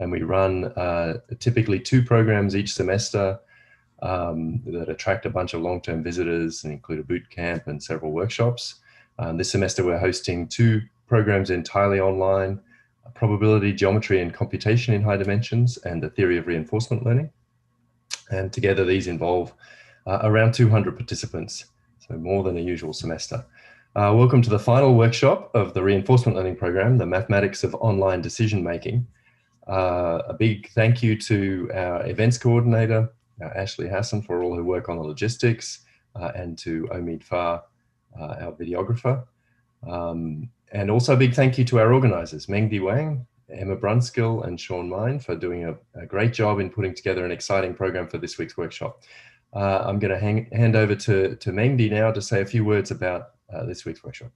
and we run typically 2 programs each semester that attract a bunch of long-term visitors and include a boot camp and several workshops. This semester we're hosting 2 programs entirely online: probability, geometry and computation in high dimensions, and the theory of reinforcement learning. And together these involve around 200 participants, so more than a usual semester. Welcome to the final workshop of the reinforcement learning program, the mathematics of online decision making. A big thank you to our events coordinator, Ashley Hassan, for all her work on the logistics, and to Omid Farr, our videographer. And also a big thank you to our organizers, Mengdi Wang, Emma Brunskill and Sean Mine, for doing a great job in putting together an exciting program for this week's workshop. I'm going to hand over to Mengdi now to say a few words about this week's workshop.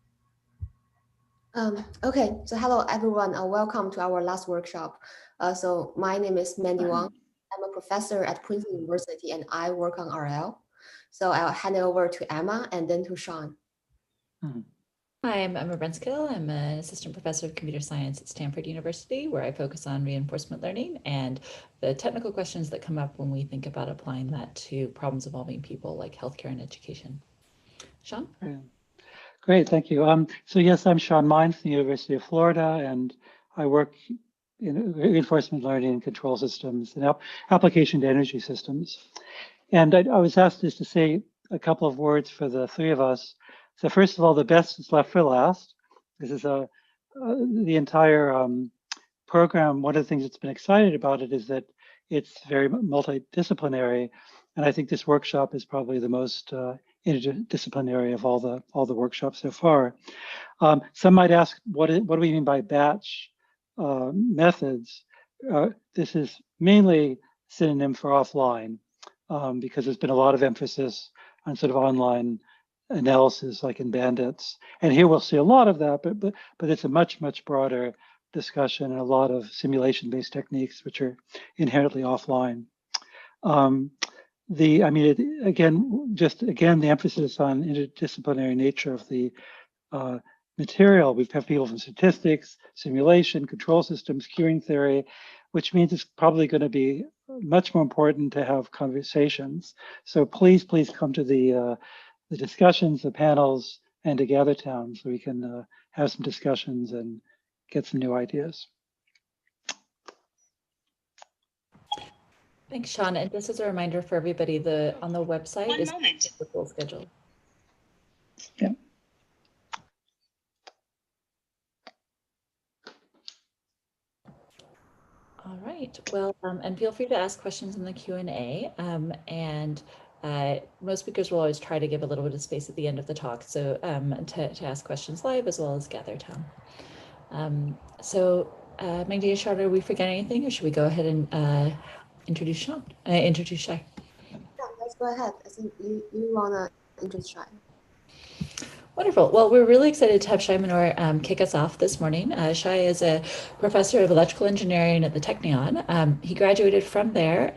Okay, so hello everyone, welcome to our last workshop. So my name is Mengdi Wang. I'm a professor at Princeton University and I work on RL. So I'll hand it over to Emma and then to Sean. Hi, I'm Emma Brunskill. I'm an assistant professor of computer science at Stanford University, where I focus on reinforcement learning and the technical questions that come up when we think about applying that to problems involving people like healthcare and education. Sean? Great, thank you. So yes, I'm Sean Mine from the University of Florida, and I work in reinforcement learning and control systems and application to energy systems. And I was asked just to say a couple of words for the 3 of us. So first of all, the best is left for last. This is the entire program. One of the things that's been excited about it is that it's very multidisciplinary, and I think this workshop is probably the most interdisciplinary of all the workshops so far. Some might ask, what do we mean by batch methods? This is mainly synonym for offline, because there's been a lot of emphasis on sort of online analysis, like in Bandits. And here we'll see a lot of that, but it's a much much discussion and a lot of simulation-based techniques which are inherently offline. The emphasis on interdisciplinary nature of the material. We have people from statistics, simulation, control systems, queuing theory, which means it's probably going to be much more important to have conversations. So please come to the discussions, the panels, and to GatherTown so we can have some discussions and get some new ideas. Thanks, Sean. And just as a reminder for everybody, on the website is the full schedule. Yeah. All right. Well, and feel free to ask questions in the Q&A. Most speakers will always try to give a little bit of space at the end of the talk, so to ask questions live as well as GatherTown. Mengdi and Sean, are we forgetting anything, or should we go ahead and introduce Sean? Introduce Shie. Yeah, let's go ahead. I think you wanna introduce Shie. Wonderful. Well, we're really excited to have Shie Mannor kick us off this morning. Shie is a professor of electrical engineering at the Technion. He graduated from there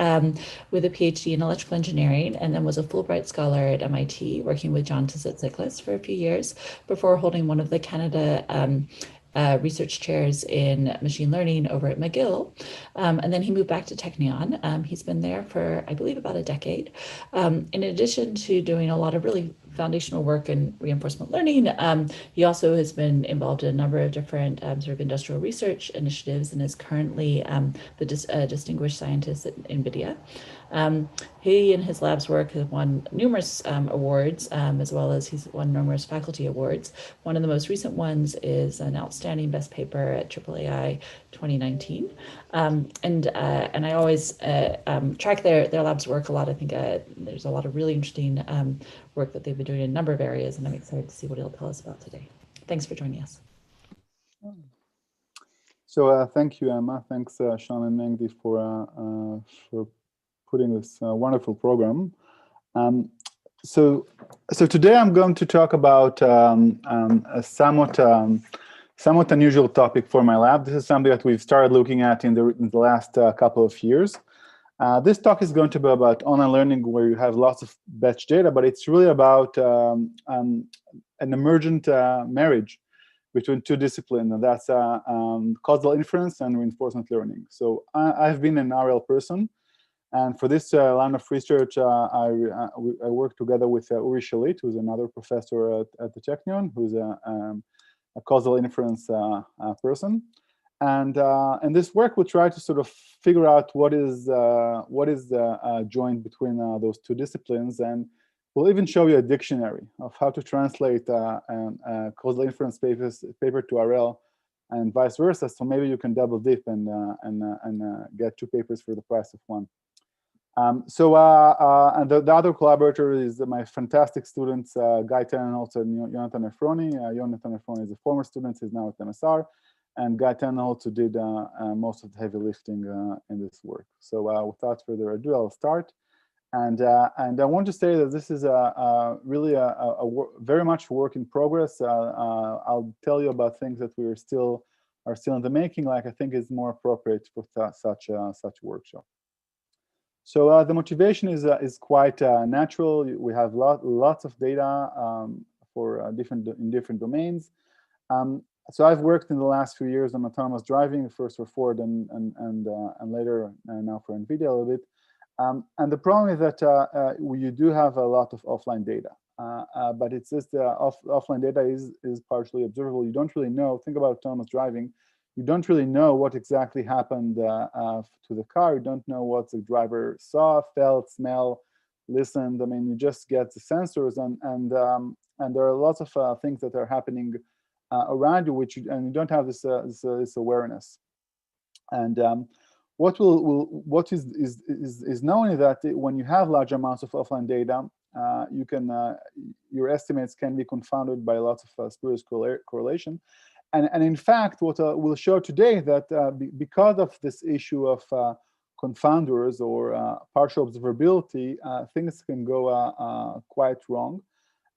with a PhD in electrical engineering and then was a Fulbright scholar at MIT, working with John Tzitlikis for a few years before holding one of the Canada research chairs in machine learning over at McGill. And then he moved back to Technion. He's been there for, I believe, about a decade. In addition to doing a lot of really foundational work in reinforcement learning, he also has been involved in a number of different sort of industrial research initiatives and is currently the distinguished scientist at NVIDIA. He and his lab's work have won numerous awards, as well as he's won numerous faculty awards. One of the most recent ones is an outstanding best paper at AAAI 2019. And I always track their lab's work a lot. I think there's a lot of really interesting work that they've been doing in a number of areas, and I'm excited to see what he'll tell us about today. Thanks for joining us. So thank you, Emma. Thanks, Sean and Mengdi, for putting this wonderful program. So today I'm going to talk about a somewhat unusual topic for my lab. This is something that we've started looking at in the last couple of years. This talk is going to be about online learning, where you have lots of batch data, but it's really about an emergent marriage between two disciplines, and that's causal inference and reinforcement learning. So I've been an RL person, and for this line of research, I work together with Uri Shalit, who's another professor at the Technion, who's a causal inference person. And in this work, we try to sort of figure out what is the joint between those two disciplines, and we'll even show you a dictionary of how to translate causal inference paper to RL, and vice versa. So maybe you can double dip and get two papers for the price of one. And the other collaborator is my fantastic students, Guy Tenenholtz and Jonathan Efroni. Jonathan Efroni is a former student; he's now at MSR. And Guy Tenenholtz, who did most of the heavy lifting in this work. So without further ado, I'll start. And I want to say that this is really very much work in progress. I'll tell you about things that we are still in the making, like I think is more appropriate for such workshop. So the motivation is quite natural. We have lots of data in different domains. So I've worked in the last few years on autonomous driving, first for Ford and later now for NVIDIA a little bit. And the problem is that you do have a lot of offline data, but it's just offline data is partially observable. You don't really know. Think about autonomous driving. You don't really know what exactly happened to the car. You don't know what the driver saw, felt, smelled, listened. I mean, you just get the sensors, and there are lots of things that are happening around you, and you don't have this awareness. And what is known is that when you have large amounts of offline data, your estimates can be confounded by lots of spurious correlation. And in fact, what we'll show today that because of this issue of confounders or partial observability, things can go quite wrong.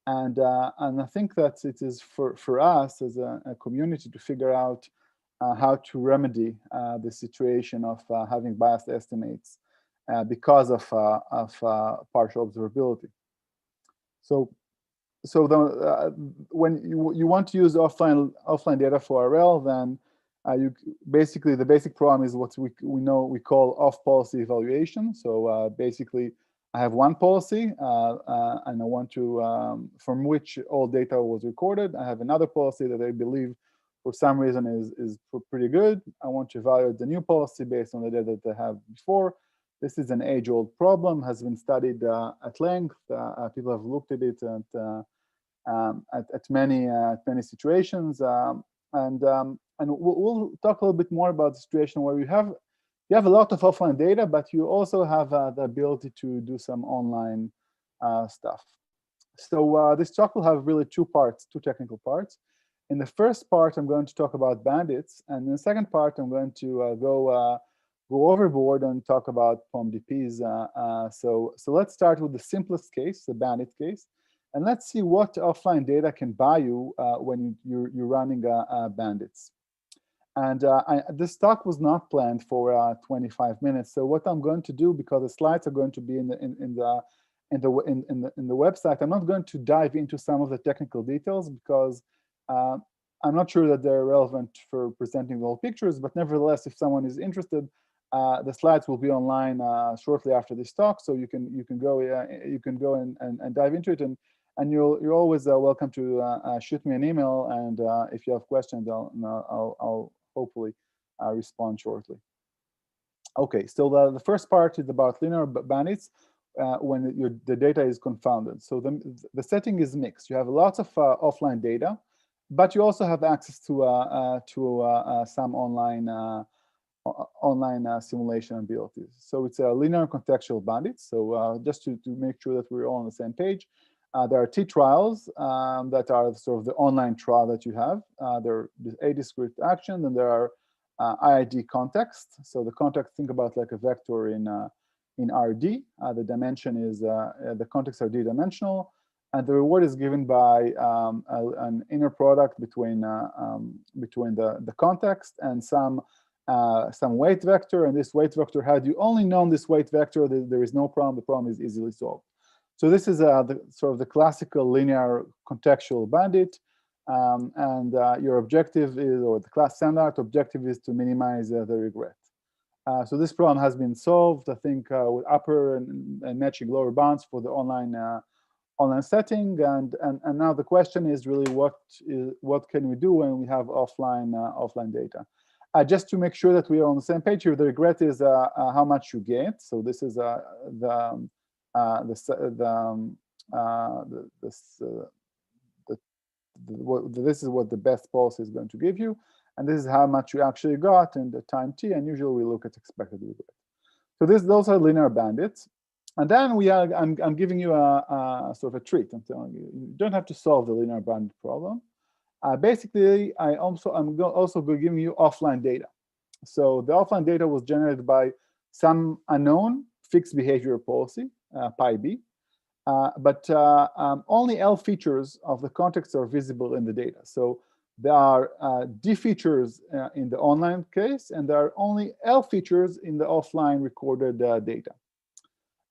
And I think that it is for us as a community to figure out how to remedy the situation of having biased estimates because of partial observability. So when you want to use offline data for RL, then basically the basic problem is what we call off-policy evaluation. So basically, I have one policy, and I want to from which all data was recorded. I have another policy that I believe, for some reason, is pretty good. I want to evaluate the new policy based on the data that I have before. This is an age-old problem, has been studied at length. People have looked at it at many situations, and we'll talk a little bit more about the situation where you have a lot of offline data, but you also have the ability to do some online stuff. So this talk will have really two technical parts. In the first part, I'm going to talk about bandits, and in the second part, I'm going to go overboard and talk about POMDPs. So let's start with the simplest case, the bandit case, and let's see what offline data can buy you when you're running bandits. And this talk was not planned for 25 minutes. So what I'm going to do, because the slides are going to be in the website, I'm not going to dive into some of the technical details because I'm not sure that they're relevant for presenting the whole pictures. But nevertheless, if someone is interested, the slides will be online shortly after this talk, so you can go and dive into it. And you're always welcome to shoot me an email, and if you have questions, I'll hopefully respond shortly. Okay, so the first part is about linear bandits when the data is confounded. So the setting is mixed. You have lots of offline data, but you also have access to some online simulation abilities. So it's a linear contextual bandit. So just to make sure that we're all on the same page, there are T trials that are sort of the online trial that you have. There are a discrete action, and there are IID context. So the context, think about like a vector in RD. The dimension is the context are d-dimensional, and the reward is given by an inner product between the context and some weight vector. And this weight vector, had you only known this weight vector, there is no problem. The problem is easily solved. So this is sort of the classical linear contextual bandit. your objective is, or the class standard objective is to minimize the regret. So this problem has been solved, I think, with upper and matching lower bounds for the online setting, and now the question is really what can we do when we have offline data? Just to make sure that we are on the same page here, the regret is how much you get. So this is this is what the best policy is going to give you, and this is how much you actually got in the time t. And usually we look at expected regret. So those are linear bandits. And then I'm giving you a sort of a treat. I'm telling you, you don't have to solve the linear bandit problem. Basically, I'm also giving you offline data. So the offline data was generated by some unknown fixed behavior policy, pi b, but only L features of the context are visible in the data. So there are D features in the online case, and there are only L features in the offline recorded data.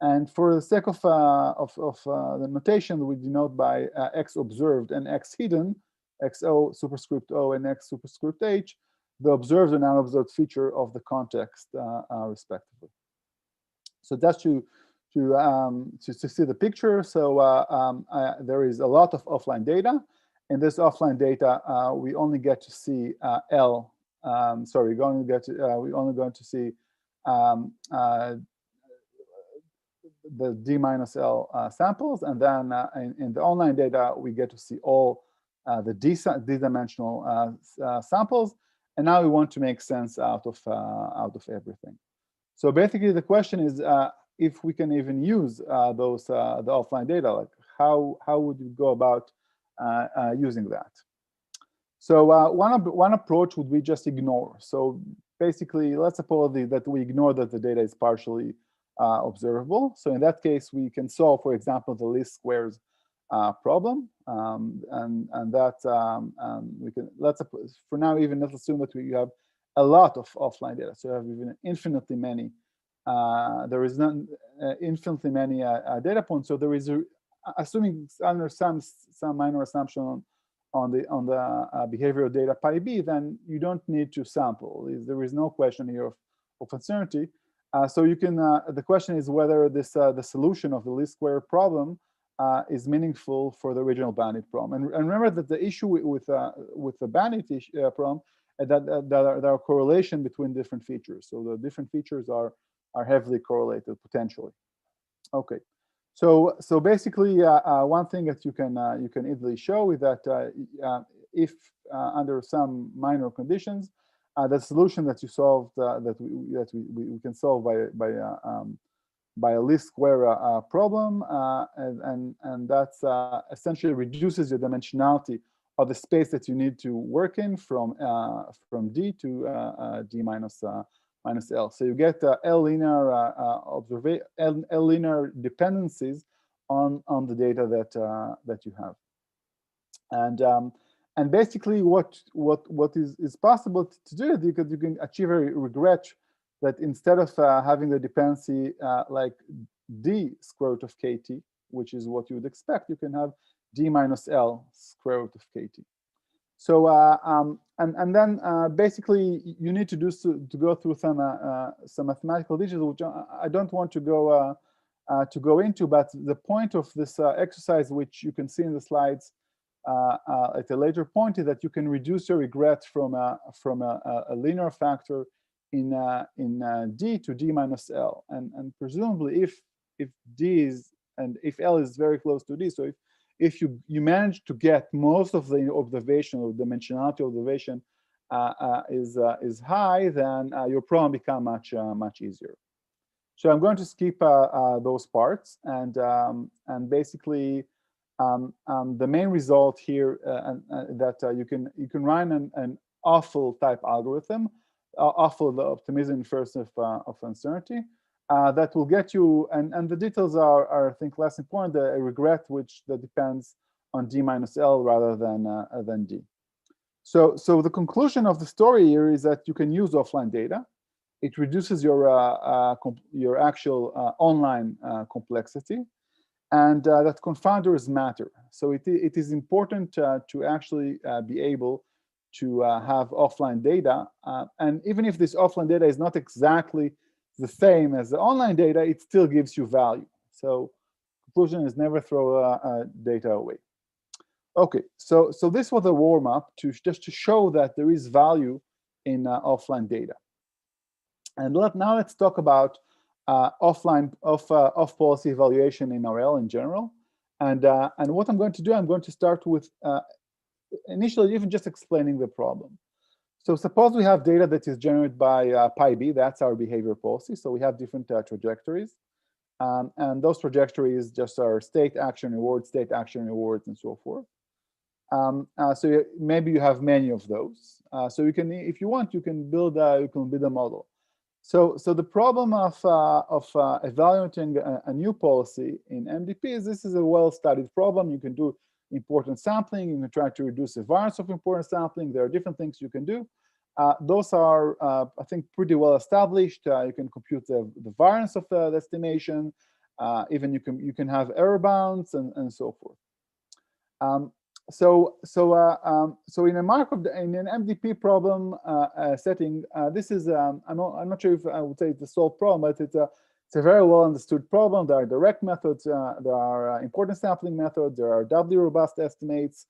And for the sake of the notation, we denote by X observed and X hidden, XO superscript O and X superscript H, the observed and unobserved feature of the context, respectively. So that's to see the picture. So there is a lot of offline data. In this offline data, we only get to see L. Sorry, we're only going to see the D minus L samples, and then in the online data we get to see all the D-dimensional samples, and now we want to make sense out of everything. So basically, the question is if we can even use the offline data. Like how would you go about using that? So one approach would be just ignore. So basically, let's suppose that we ignore that the data is partially observable. So in that case, we can solve, for example, the least squares problem, and that we can. For now, even let's assume that we have a lot of offline data. So we have even infinitely many. There is infinitely many data points. So there is, assuming under some minor assumption on the behavioral data pi b, then you don't need to sample. There is no question here of uncertainty. So you can. The question is whether the solution of the least square problem is meaningful for the original Bandit problem. And remember that the issue with the Bandit problem is that there are correlation between different features. So the different features are heavily correlated potentially. Okay. So basically, one thing that you can easily show is that if under some minor conditions, the solution that you solved that we can solve by a least square problem, and that's essentially reduces the dimensionality of the space that you need to work in from D to D minus L. So you get L linear dependencies on the data that you have, and basically what is possible to do is you can achieve a regret that instead of having the dependency like D square root of KT, which is what you would expect, you can have D minus L square root of KT. So and then basically you need to go through some mathematical details, which I don't want to go into. But the point of this exercise, which you can see in the slides at a later point, is that you can reduce your regret from a linear factor in D to D minus L, and presumably if D is and if L is very close to D, so if you manage to get most of the observation or dimensionality observation is high, then your problem become much easier. So I'm going to skip those parts, and basically the main result here that you can run an awful type algorithm, awful the optimism inference of uncertainty. That will get you, and the details are I think less important, a regret that depends on D minus L rather than D. So the conclusion of the story here is that you can use offline data. It reduces your actual online complexity, and that confounders matter. So it is important to actually be able to have offline data. And even if this offline data is not exactly the same as the online data, it still gives you value. So conclusion is never throw data away. Okay, so this was a warm-up just to show that there is value in offline data. And now let's talk about off-policy evaluation in RL in general. And what I'm going to do, I'm going to start with initially even just explaining the problem. So suppose we have data that is generated by PIB, that's our behavior policy. So we have different trajectories. And those trajectories just are state, action, rewards, and so forth. So maybe you have many of those. So you can, if you want, you can build a model. So the problem of evaluating a new policy in MDPs, this is a well-studied problem. You can do important sampling. You can try to reduce the variance of important sampling. There are different things you can do. Those are, I think, pretty well established. You can compute the variance of the estimation. Even you can have error bounds and so forth. So in a in an MDP problem setting, this is I'm not sure if I would say it's a solved problem, but it's a very well understood problem. There are direct methods, there are important sampling methods, there are doubly robust estimates.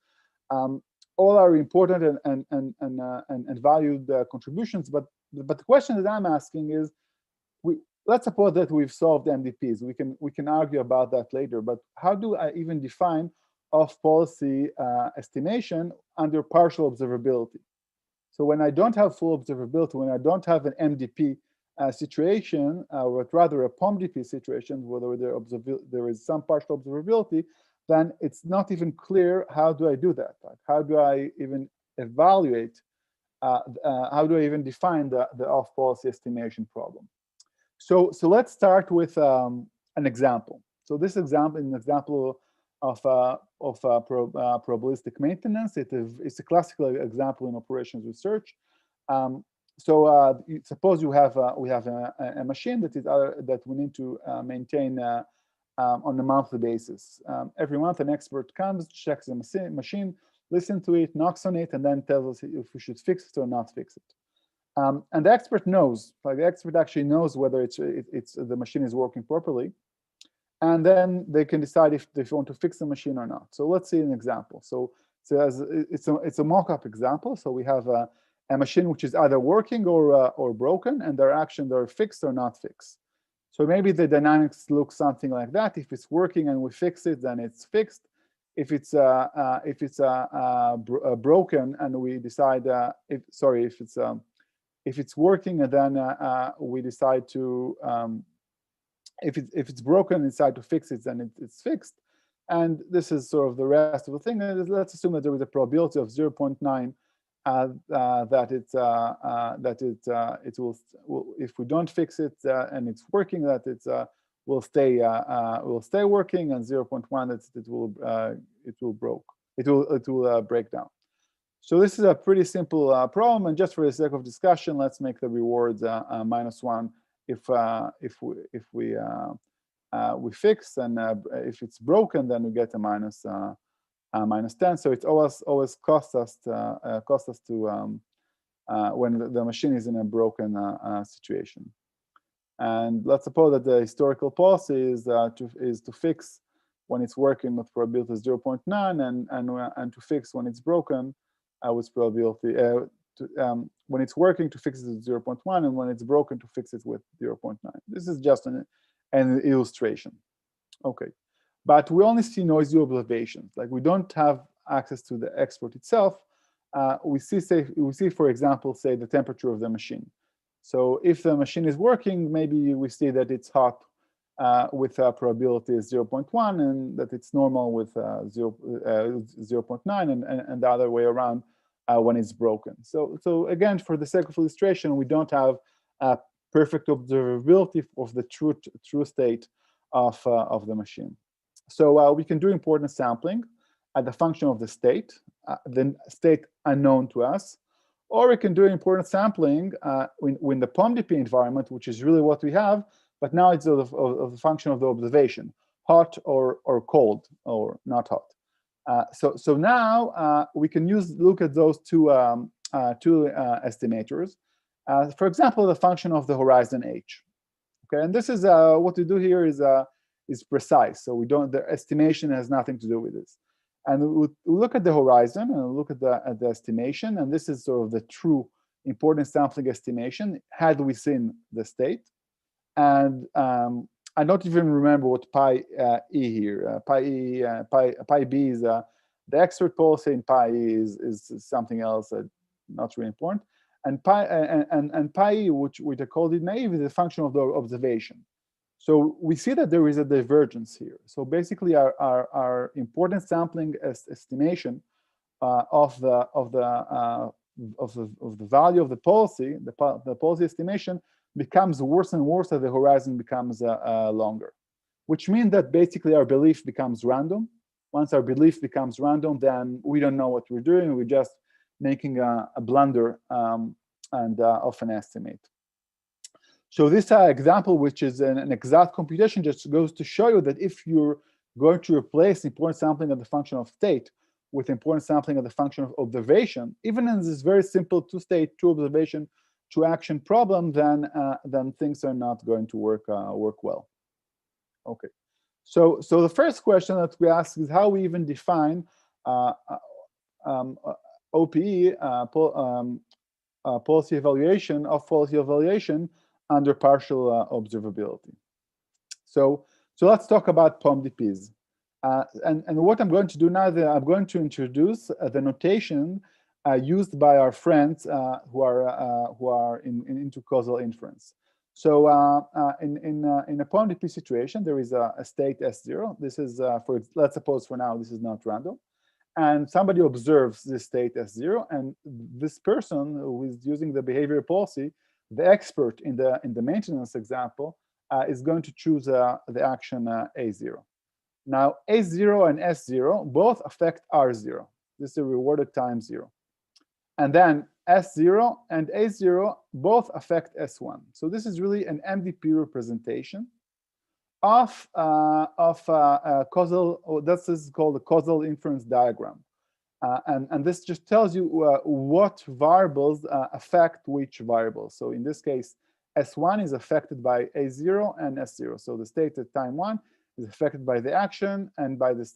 All are important and valued contributions. But the question that I'm asking is, let's suppose that we've solved MDPs. We can argue about that later. But how do I even define off-policy estimation under partial observability? So when I don't have full observability, when I don't have an MDP situation, but rather a POMDP situation, where there is some partial observability, then it's not even clear how do I do that. Like, how do I even evaluate, how do I even define the off-policy estimation problem? So let's start with an example. So this example is an example of probabilistic maintenance. It's a classical example in operations research. Suppose we have a machine that we need to maintain on a monthly basis. Every month, an expert comes, checks the machine, listens to it, knocks on it, and then tells us if we should fix it or not fix it. And the expert knows, like the expert actually knows whether the machine is working properly. And then they can decide if they want to fix the machine or not. So let's see an example. So it's a mock-up example. So we have a machine which is either working or broken, and their actions are fixed or not fixed. So maybe the dynamics look something like that. If it's working and we fix it, then it's fixed. If it's broken and we decide if it's working, and then we decide to if it's broken and decide to fix it, then it's fixed. And this is sort of the rest of the thing. Let's assume that there is a probability of 0.9 that it will, if we don't fix it and it's working, that it will stay working, and 0.1 that it will break down. So this is a pretty simple problem, and just for the sake of discussion, let's make the rewards -1 if we fix, and if it's broken, then we get a -10. So it always costs us to when the machine is in a broken situation. And let's suppose that the historical policy is to fix when it's working with probability 0.9, and to fix when it's broken with probability when it's working to fix it at 0.1, and when it's broken to fix it with 0.9. This is just an illustration. Okay, but we only see noisy observations. Like, we don't have access to the expert itself. We see, for example, say the temperature of the machine. So if the machine is working, maybe we see that it's hot with probability 0.1, and that it's normal with 0.9, and the other way around when it's broken. So again, for the sake of illustration, we don't have perfect observability of the true state of the machine. So we can do importance sampling at the function of the state, the state unknown to us, or we can do importance sampling in the POMDP environment, which is really what we have, but now it's of the function of the observation. hot or cold or not hot. So now we can look at those two estimators. For example, the function of the horizon h. Okay, and this is what we do here is precise. So the estimation has nothing to do with this. And we look at the horizon and look at the estimation, and this is sort of the true importance sampling estimation had we seen the state. And I don't even remember what pi e here. Pi b is the expert policy, and pi e is something else, not really important. And pi e, which I called it naive, is a function of the observation. So we see that there is a divergence here. So basically, our importance sampling estimation of the value of the policy, the policy estimation, becomes worse and worse as the horizon becomes longer, which means that basically our belief becomes random. Once our belief becomes random, then we don't know what we're doing. We're just making a blunder of an estimate. So this example, which is an exact computation, just goes to show you that if you're going to replace importance sampling of the function of state with importance sampling of the function of observation, even in this very simple two-state, two-observation, two-action problem, then things are not going to work well. Okay, so the first question that we ask is how we even define OPE, policy evaluation under partial observability. So let's talk about POMDPs. And what I'm going to do now is I'm going to introduce the notation used by our friends who are into causal inference. So in a POMDP situation, there is a state S0. This is let's suppose for now this is not random, and somebody observes this state S0, and this person who is using the behavior policy, the expert in the maintenance example, is going to choose the action A0. Now, A0 and S0 both affect R0. This is a rewarded time 0. And then S0 and A0 both affect S1. So this is really an MDP representation of causal. This is called the causal inference diagram. And this just tells you what variables affect which variables. So in this case, S1 is affected by A0 and S0. So the state at time 1 is affected by the action and by the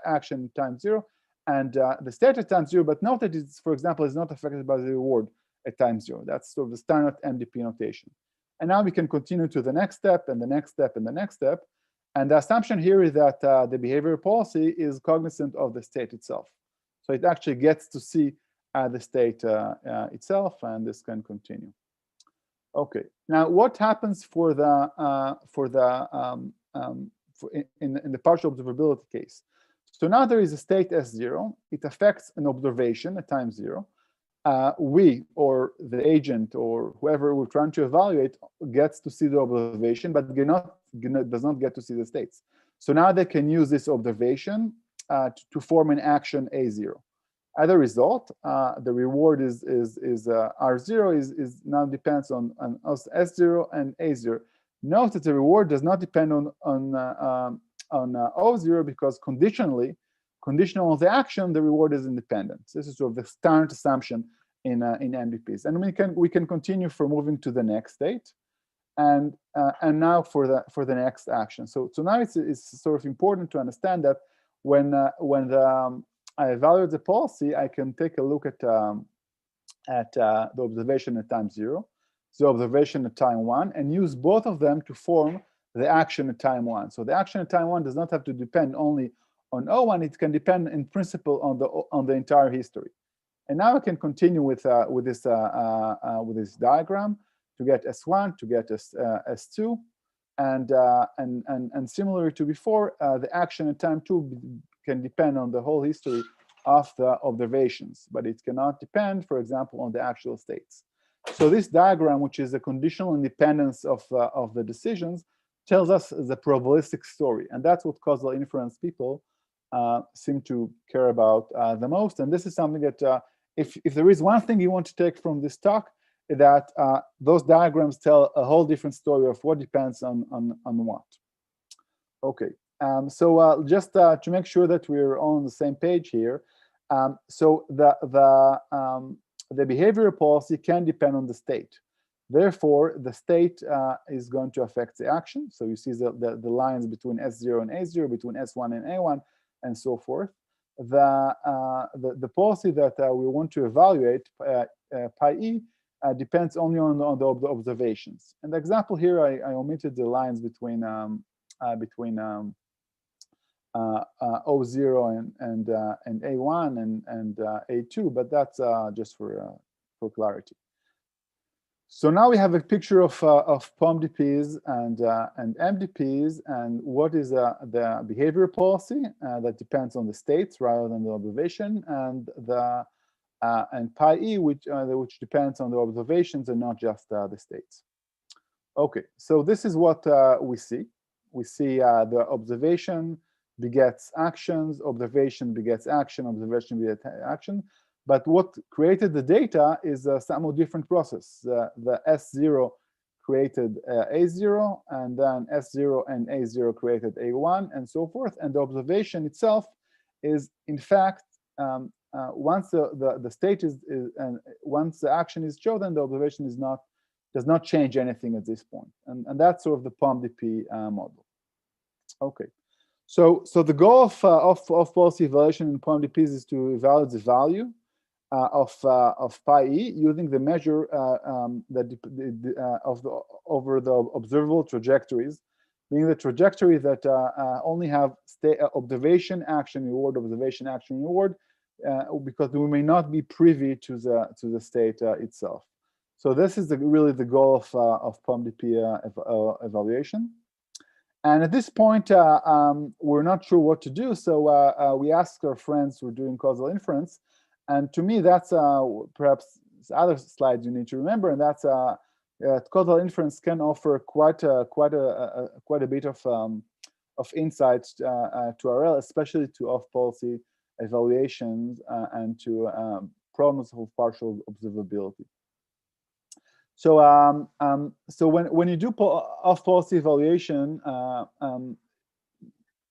action time 0, and the state at time 0. But note that it's, for example, is not affected by the reward at time 0. That's sort of the standard MDP notation. And now we can continue to the next step and the next step and the next step. And the assumption here is that the behavior policy is cognizant of the state itself. So it actually gets to see the state itself, and this can continue. Okay. Now, what happens in the partial observability case? So now there is a state S0. It affects an observation at time 0. We, or the agent, or whoever we're trying to evaluate, gets to see the observation, but does not get to see the states. So now they can use this observation to form an action A0. As a result, the reward is R0 is now depends on S0 and A0. Note that the reward does not depend on O0 because conditional on the action, the reward is independent. This is sort of the standard assumption in MDPs. And we can continue for moving to the next state, and now for the next action. So now it's sort of important to understand that when I evaluate the policy, I can take a look at the observation at time 0, the observation at time 1, and use both of them to form the action at time 1. So the action at time 1 does not have to depend only on O1; it can depend, in principle, on the entire history. And now I can continue with this diagram to get S1, to get S2, and similar to before, the action at time 2 can depend on the whole history of the observations, but it cannot depend, for example, on the actual states. So this diagram, which is a conditional independence of the decisions, tells us the probabilistic story, and that's what causal inference people seem to care about the most. And this is something that, if there is one thing you want to take from this talk, that those diagrams tell a whole different story of what depends on what. Okay, so just to make sure that we're all on the same page here, so the behavioral policy can depend on the state. Therefore, the state is going to affect the action. So you see the lines between S0 and A0, between S1 and A1, and so forth. The policy that we want to evaluate, pi e, depends only on the observations. And the example here, I omitted the lines between O0 and A1 and A2, but that's just for clarity. So now we have a picture of POMDPs and MDPs, and what is the behavior policy that depends on the states rather than the observation, and pi e, which depends on the observations and not just the states. Okay, so this is what we see. We see the observation begets actions, observation begets action, observation begets action. But what created the data is a somewhat different process. The S0 created A0, and then S0 and A0 created A1, and so forth. And the observation itself is, in fact, once the state is and once the action is chosen, the observation does not change anything at this point. And that's sort of the POMDP model. Okay. So the goal of policy evaluation in POMDPs is to evaluate the value of pi e using the measure over the observable trajectories, meaning the trajectory that only have observation action reward, observation action reward, because we may not be privy to the state itself. So this is really the goal of POMDP evaluation. And at this point, we're not sure what to do, so we asked our friends who are doing causal inference. And to me, that's perhaps other slides you need to remember, and that's causal inference can offer quite a bit of insights to RL, especially to off-policy evaluations and to problems of partial observability. So so when you do off-policy evaluation,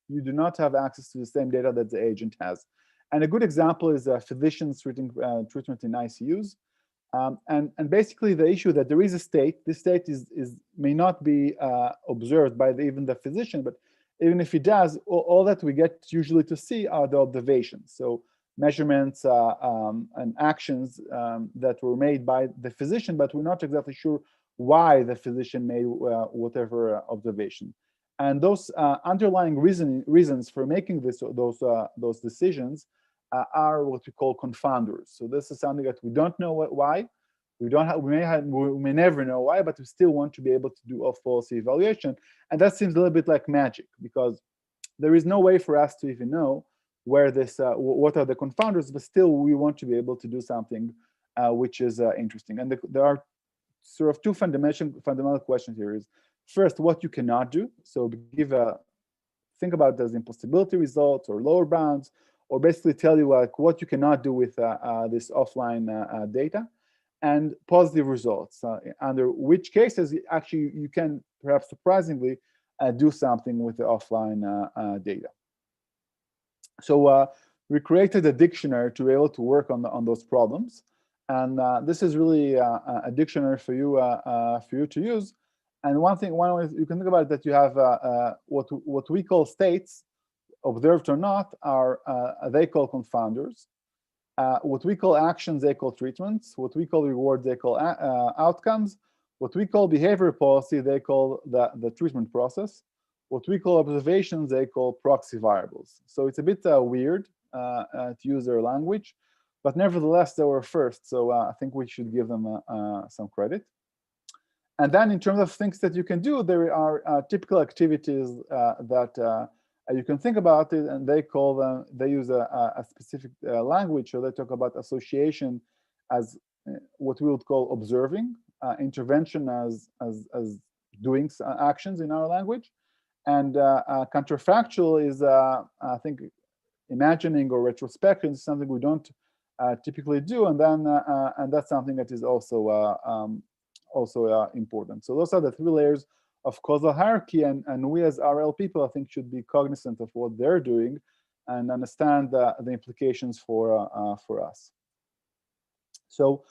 you do not have access to the same data that the agent has. And a good example is physicians treatment in ICUs. And basically the issue that there is a state, this state may not be observed by even the physician, but even if it does, all that we get usually to see are the observations. So measurements and actions that were made by the physician, but we're not exactly sure why the physician made whatever observation. And those underlying reasons for making those decisions are what we call confounders. So this is something that we don't know why. We may never know why, but we still want to be able to do off-policy evaluation. And that seems a little bit like magic, because there is no way for us to even know where what are the confounders, but still we want to be able to do something which is interesting. And there are sort of two fundamental questions here. Is first, what you cannot do. So think about it as impossibility results or lower bounds, or basically tell you what you cannot do with this offline data, and positive results, under which cases actually you can perhaps surprisingly do something with the offline data. So we created a dictionary to be able to work on those problems, and this is really a dictionary for you to use. And one way you can think about it, that you have what we call states, observed or not, are they call confounders. What we call actions, they call treatments. What we call rewards, they call outcomes. What we call behavior policy, they call the treatment process. What we call observations, they call proxy variables. So it's a bit weird to use their language, but nevertheless, they were first. So I think we should give them some credit. And then in terms of things that you can do, there are typical activities that you can think about it, and they use a specific language. So they talk about association as what we would call observing, intervention as doing actions in our language, and counterfactual is I think imagining or retrospection is something we don't typically do, and then and that's something that is also important. So those are the three layers causal hierarchy, and we as RL people, I think, should be cognizant of what they're doing and understand the implications for us. So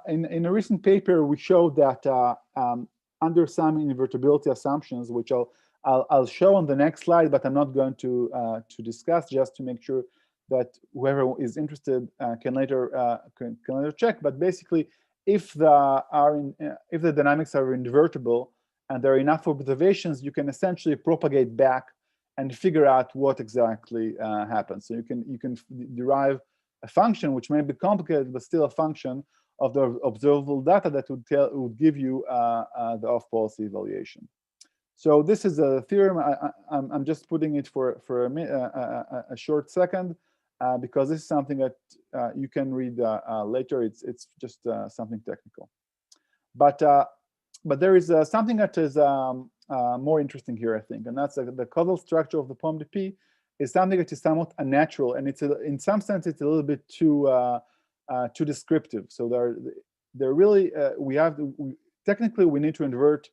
in a recent paper, we showed that under some invertibility assumptions, which I'll show on the next slide, but I'm not going to discuss, just to make sure that whoever is interested can later check. But basically, if the dynamics are invertible and there are enough observations, you can essentially propagate back and figure out what exactly happens. So you can derive a function which may be complicated, but still a function of the observable data that would give you the off-policy evaluation. So this is a theorem. I'm just putting it for a short second because this is something that you can read later. It's just something technical, but there is something that is more interesting here, I think, and that's the causal structure of the POMDP is something that is somewhat unnatural, and it's in some sense it's a little bit too descriptive. So there really technically we need to invert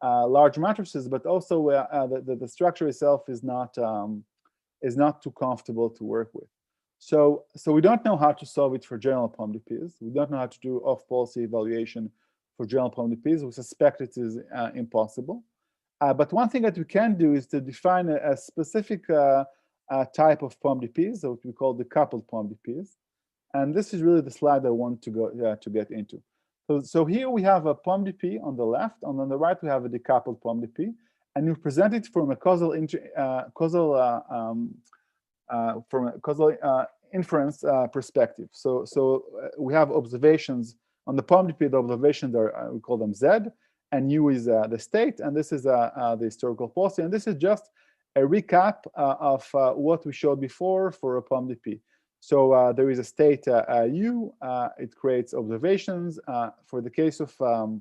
large matrices, but also the structure itself is not too comfortable to work with. So we don't know how to solve it for general POMDPs. We don't know how to do off-policy evaluation for general POMDPs. We suspect it is impossible. But one thing that we can do is to define a specific type of POMDPs, what we call decoupled POMDPs. And this is really the slide I want to get into. So here we have a POMDP on the left, and on the right we have a decoupled POMDP, and we present it from a causal inference perspective. So we have observations on the POMDP. The observations are we call them Z, and U is the state, and this is the historical policy. And this is just a recap of what we showed before for a POMDP. So there is a state U. It creates observations. For the case of the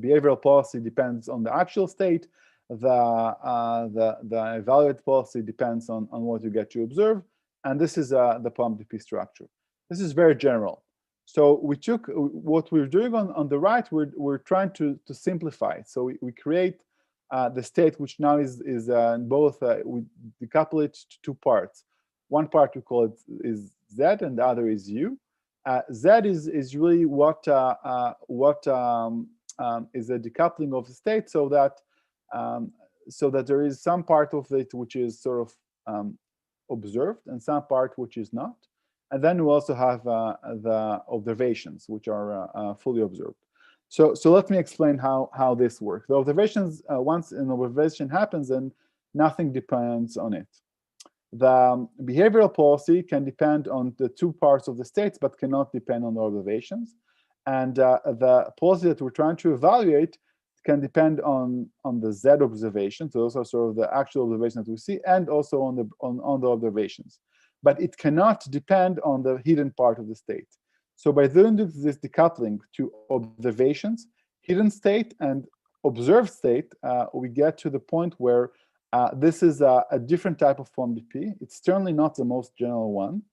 behavioral policy depends on the actual state. The evaluated policy depends on what you get to observe. And this is the POMDP structure. This is very general. So we took what we're doing on the right. We're trying to simplify it. So we create the state, which now is both, we decouple it to two parts. One part we call it is Z, and the other is U. Z is really what is a decoupling of the state, so that there is some part of it which is sort of observed and some part which is not. And then we also have the observations, which are fully observed. So let me explain how this works. The observations, once an observation happens, then nothing depends on it. The behavioral policy can depend on the two parts of the states, but cannot depend on the observations. And the policy that we're trying to evaluate can depend on the Z observation. So those are sort of the actual observations that we see, and also on the observations. But it cannot depend on the hidden part of the state. So by doing this decoupling to observations, hidden state, and observed state, we get to the point where this is a different type of POMDP. It's certainly not the most general one,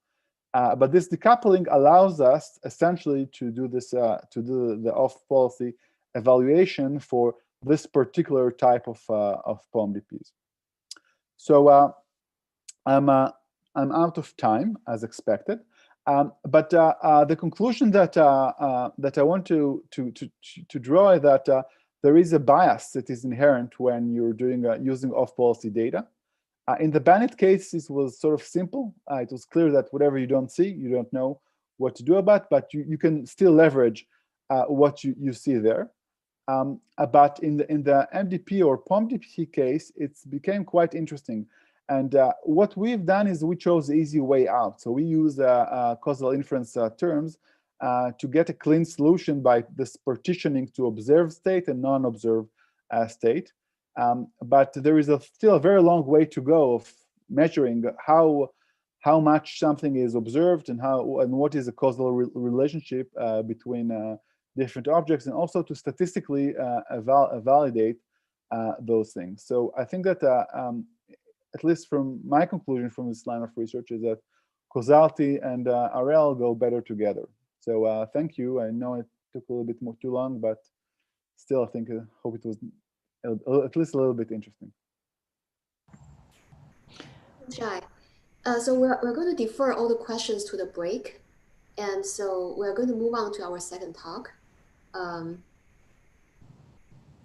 but this decoupling allows us essentially to do this, to do the off-policy evaluation for this particular type of POMDPs. So I'm out of time, as expected. But the conclusion that I want to draw is that there is a bias that is inherent when you're doing using off-policy data. In the Bandit case, it was sort of simple. It was clear that whatever you don't see, you don't know what to do about, but you can still leverage what you see there. But in the MDP or POMDP case, it became quite interesting. And what we've done is we chose the easy way out. So we use causal inference terms to get a clean solution by this partitioning to observed state and non-observed state. But there is still a very long way to go of measuring how much something is observed and what is the causal relationship between different objects, and also to statistically validate those things. So I think that at least from my conclusion from this line of research is that causality and RL go better together. So thank you. I know it took a little bit more too long, but still, I think hope it was at least a little bit interesting. Shie. So we're going to defer all the questions to the break. And so we're going to move on to our second talk.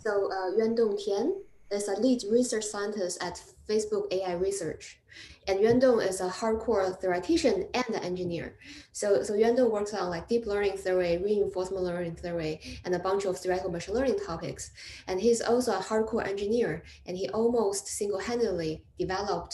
Yuandong Tian is a lead research scientist at Facebook AI Research. And Yuandong is a hardcore theoretician and an engineer. So Yuandong works on like deep learning theory, reinforcement learning theory, and a bunch of theoretical machine learning topics. And he's also a hardcore engineer, and he almost single-handedly developed